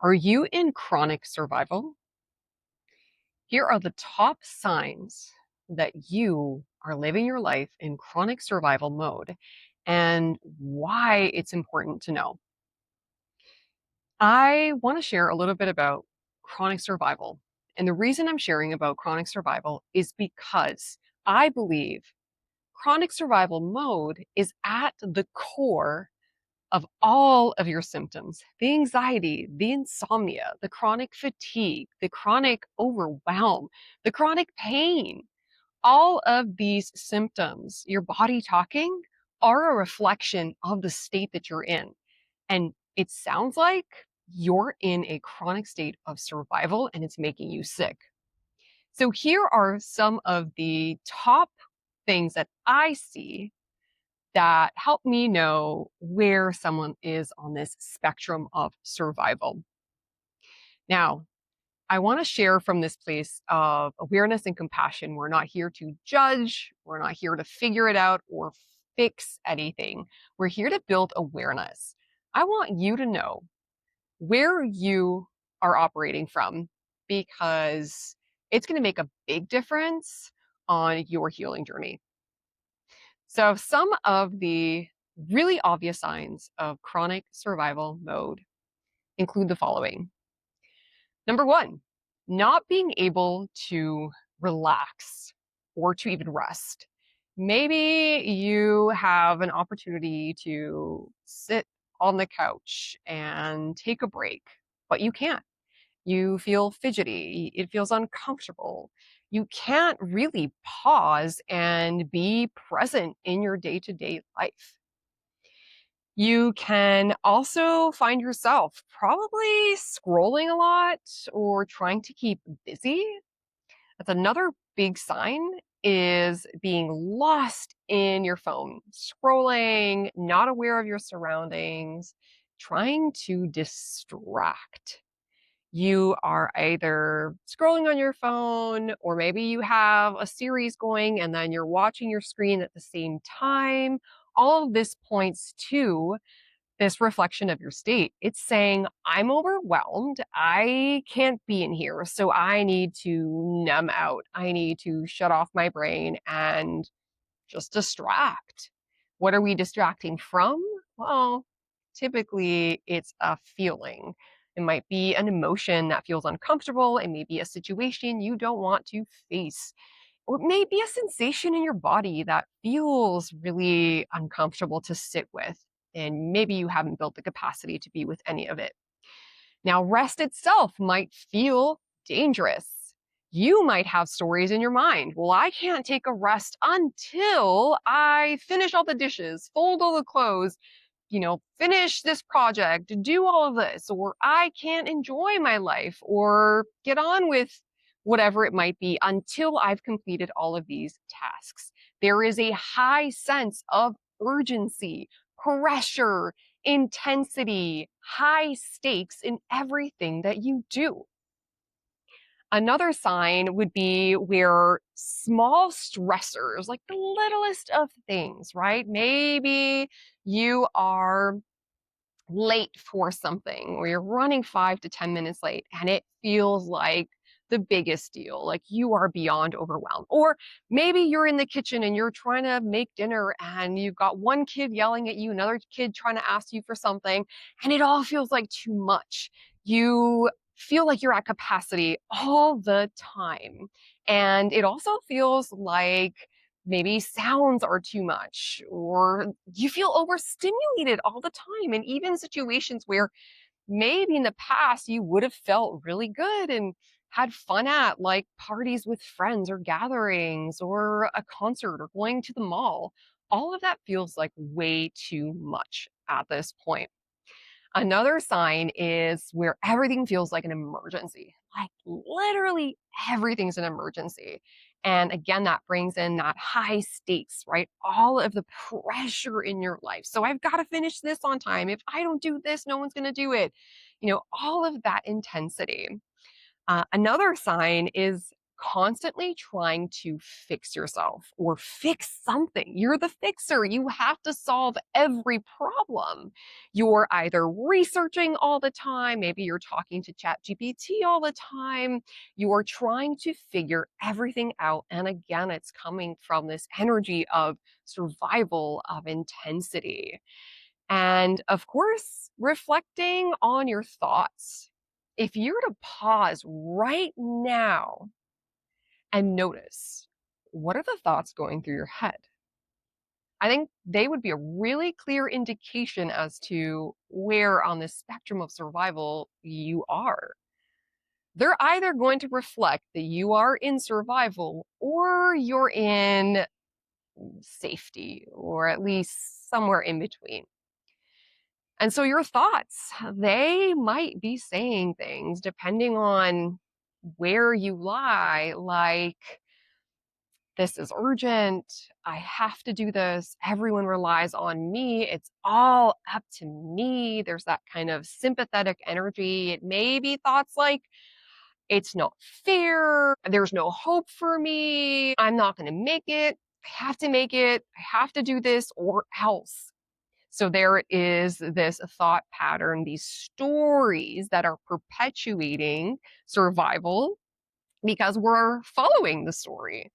Are you in chronic survival? Here are the top signs that you are living your life in chronic survival mode and why it's important to know. I want to share a little bit about chronic survival. And the reason I'm sharing about chronic survival is because I believe chronic survival mode is at the core of all of your symptoms: the anxiety, the insomnia, the chronic fatigue, the chronic overwhelm, the chronic pain. All of these symptoms, your body talking, are a reflection of the state that you're in. And it sounds like you're in a chronic state of survival and it's making you sick. So, here are some of the top things that I see that help me know where someone is on this spectrum of survival. Now, I want to share from this place of awareness and compassion. We're not here to judge, we're not here to figure it out or fix anything. We're here to build awareness. I want you to know where you are operating from because it's going to make a big difference on your healing journey. So, some of the really obvious signs of chronic survival mode include the following. Number one, not being able to relax or to even rest. Maybe you have an opportunity to sit on the couch and take a break, but you can't. You feel fidgety, it feels uncomfortable. You can't really pause and be present in your day to day life. You can also find yourself probably scrolling a lot or trying to keep busy. That's another big sign is being lost in your phone, scrolling, not aware of your surroundings, trying to distract. You are either scrolling on your phone, or maybe you have a series going and then you're watching your screen at the same time. All of this points to this reflection of your state. It's saying, I'm overwhelmed. I can't be in here. So I need to numb out. I need to shut off my brain and just distract. What are we distracting from? Well, typically it's a feeling. It might be an emotion that feels uncomfortable. It may be a situation you don't want to face. Or it may be a sensation in your body that feels really uncomfortable to sit with. And maybe you haven't built the capacity to be with any of it. Now, rest itself might feel dangerous. You might have stories in your mind. Well, I can't take a rest until I finish all the dishes, fold all the clothes, finish this project, do all of this, or I can't enjoy my life or get on with whatever it might be until I've completed all of these tasks. There is a high sense of urgency, pressure, intensity, high stakes in everything that you do. Another sign would be where small stressors, like the littlest of things, right? Maybe you are late for something or you're running 5 to 10 minutes late and it feels like the biggest deal, like you are beyond overwhelmed. Or maybe you're in the kitchen and you're trying to make dinner and you've got one kid yelling at you, another kid trying to ask you for something, and it all feels like too much. You feel like you're at capacity all the time. And it also feels like maybe sounds are too much, or you feel overstimulated all the time. And even situations where maybe in the past you would have felt really good and had fun at, like parties with friends or gatherings or a concert or going to the mall, all of that feels like way too much at this point. Another sign is where everything feels like an emergency, like literally everything's an emergency. And again, that brings in that high stakes, right? All of the pressure in your life. So I've got to finish this on time. If I don't do this, no one's going to do it. All of that intensity. Another sign is constantly trying to fix yourself or fix something. You're the fixer. You have to solve every problem. You're either researching all the time, maybe you're talking to ChatGPT all the time. You're trying to figure everything out. And again, it's coming from this energy of survival, of intensity. And of course, reflecting on your thoughts. If you were to pause right now and notice, what are the thoughts going through your head? I think they would be a really clear indication as to where on the spectrum of survival you are. They're either going to reflect that you are in survival or you're in safety, or at least somewhere in between. And so your thoughts, they might be saying things depending on where you lie, like, this is urgent. I have to do this. Everyone relies on me. It's all up to me. There's that kind of sympathetic energy. It may be thoughts like, it's not fair. There's no hope for me. I'm not going to make it. I have to make it. I have to do this or else. So there is this thought pattern, these stories that are perpetuating survival because we're following the story.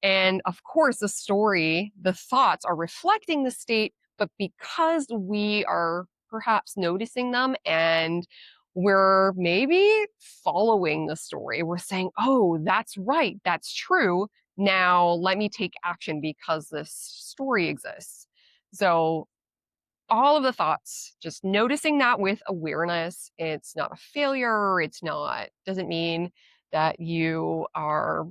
And of course, the story, the thoughts are reflecting the state, but because we are perhaps noticing them and we're maybe following the story, we're saying, oh, that's right, that's true. Now let me take action because this story exists. So all of the thoughts, just noticing that with awareness. It's not a failure. It's not, doesn't mean that you are,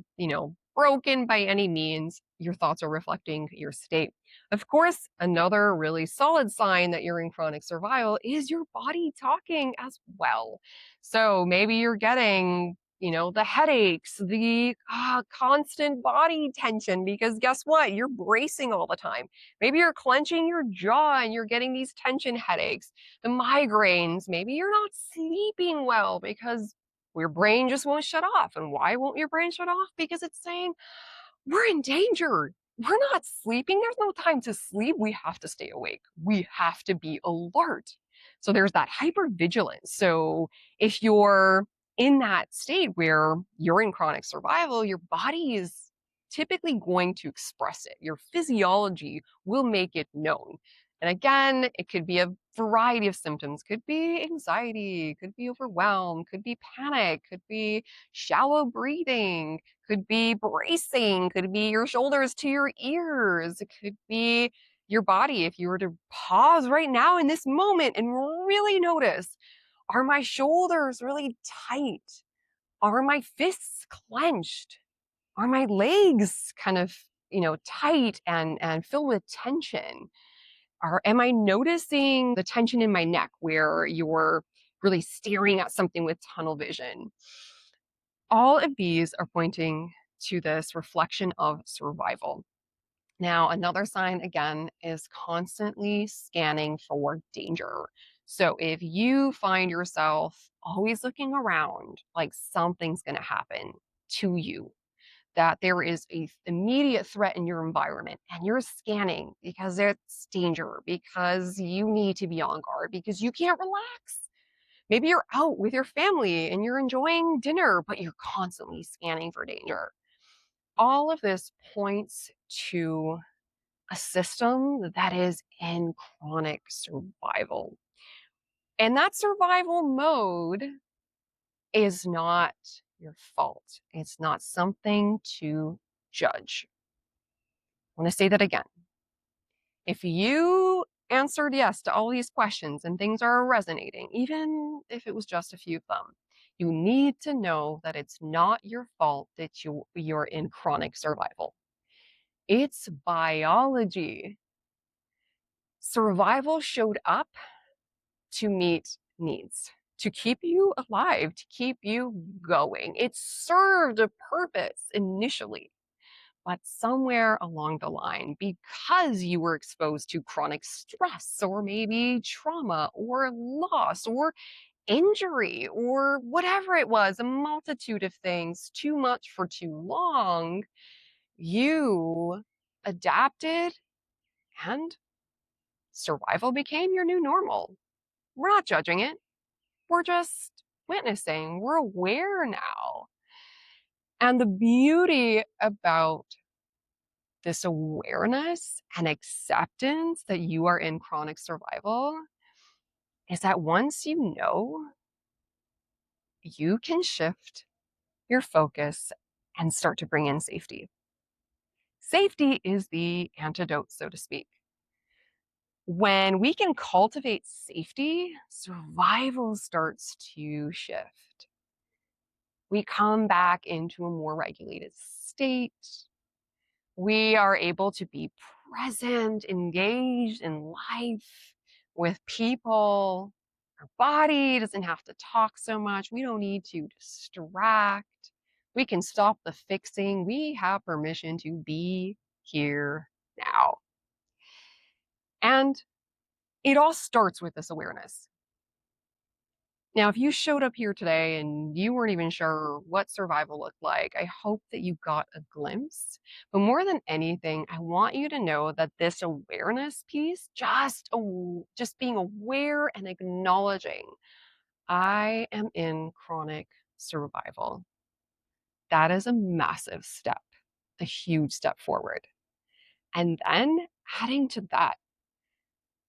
broken by any means. Your thoughts are reflecting your state. Of course, another really solid sign that you're in chronic survival is your body talking as well. So maybe you're getting, the headaches, the constant body tension, because guess what? You're bracing all the time. Maybe you're clenching your jaw and you're getting these tension headaches, the migraines. Maybe you're not sleeping well because your brain just won't shut off. And why won't your brain shut off? Because it's saying, we're in danger. We're not sleeping. There's no time to sleep. We have to stay awake. We have to be alert. So there's that hypervigilance. So if you're in that state where you're in chronic survival, your body is typically going to express it. Your physiology will make it known. And again, it could be a variety of symptoms. Could be anxiety, could be overwhelm, could be panic, could be shallow breathing, could be bracing, could be your shoulders to your ears, it could be your body. If you were to pause right now in this moment and really notice, are my shoulders really tight? Are my fists clenched? Are my legs kind of, tight and filled with tension? Or am I noticing the tension in my neck where you're really staring at something with tunnel vision? All of these are pointing to this reflection of survival. Now, another sign again is constantly scanning for danger. So if you find yourself always looking around like something's going to happen to you, that there is a immediate threat in your environment and you're scanning because it's danger, because you need to be on guard, because you can't relax. Maybe you're out with your family and you're enjoying dinner, but you're constantly scanning for danger. All of this points to a system that is in chronic survival. And that survival mode is not your fault. It's not something to judge. I want to say that again. If you answered yes to all these questions and things are resonating, even if it was just a few of them, you need to know that it's not your fault that you're in chronic survival. It's biology. Survival showed up to meet needs, to keep you alive, to keep you going. It served a purpose initially. But somewhere along the line, because you were exposed to chronic stress or maybe trauma or loss or injury or whatever it was, a multitude of things, too much for too long, you adapted and survival became your new normal. We're not judging it. We're just witnessing. We're aware now. And the beauty about this awareness and acceptance that you are in chronic survival is that once you know, you can shift your focus and start to bring in safety. Safety is the antidote, so to speak. When we can cultivate safety, survival starts to shift. We come back into a more regulated state. We are able to be present, engaged in life with people. Our body doesn't have to talk so much. We don't need to distract. We can stop the fixing. We have permission to be here now. And it all starts with this awareness. Now, if you showed up here today and you weren't even sure what survival looked like, I hope that you got a glimpse. But more than anything, I want you to know that this awareness piece, just being aware and acknowledging, I am in chronic survival. That is a massive step, a huge step forward. And then adding to that,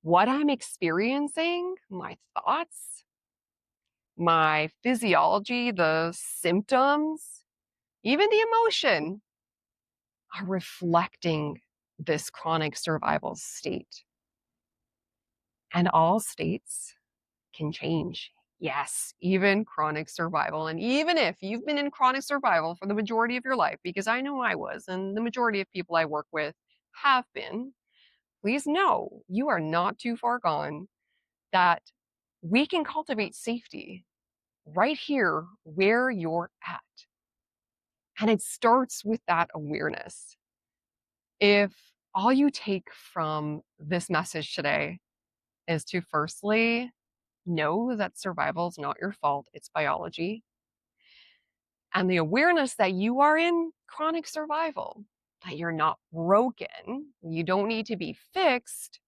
what I'm experiencing, my thoughts, my physiology, the symptoms, even the emotion are reflecting this chronic survival state. And all states can change. Yes, even chronic survival. And even if you've been in chronic survival for the majority of your life, because I know I was, and the majority of people I work with have been, please know you are not too far gone, that we can cultivate safety right here where you're at. And it starts with that awareness. If all you take from this message today is to firstly know that survival is not your fault, it's biology, and the awareness that you are in chronic survival, that you're not broken, you don't need to be fixed,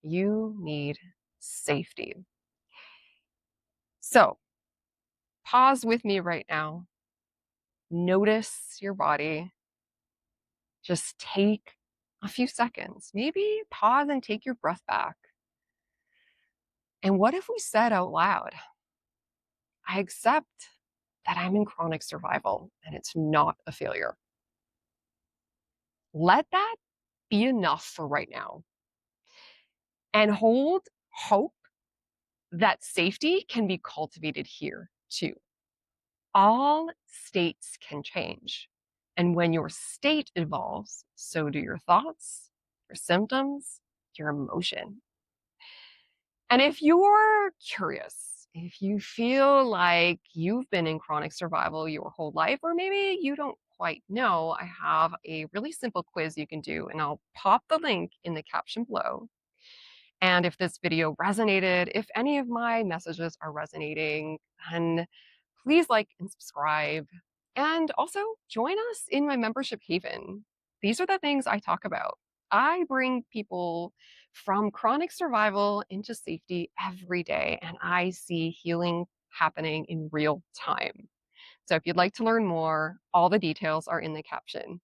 you need safety. So, pause with me right now. Notice your body. Just take a few seconds. Maybe pause and take your breath back. And what if we said out loud, I accept that I'm in chronic survival and it's not a failure? Let that be enough for right now. And hold hope that safety can be cultivated here too. All states can change. And when your state evolves, so do your thoughts, your symptoms, your emotion. And if you're curious, if you feel like you've been in chronic survival your whole life, or maybe you don't quite know, I have a really simple quiz you can do, and I'll pop the link in the caption below. And if this video resonated, if any of my messages are resonating, then please like and subscribe. And also join us in my membership haven. These are the things I talk about. I bring people from chronic survival into safety every day, and I see healing happening in real time. So if you'd like to learn more, all the details are in the caption.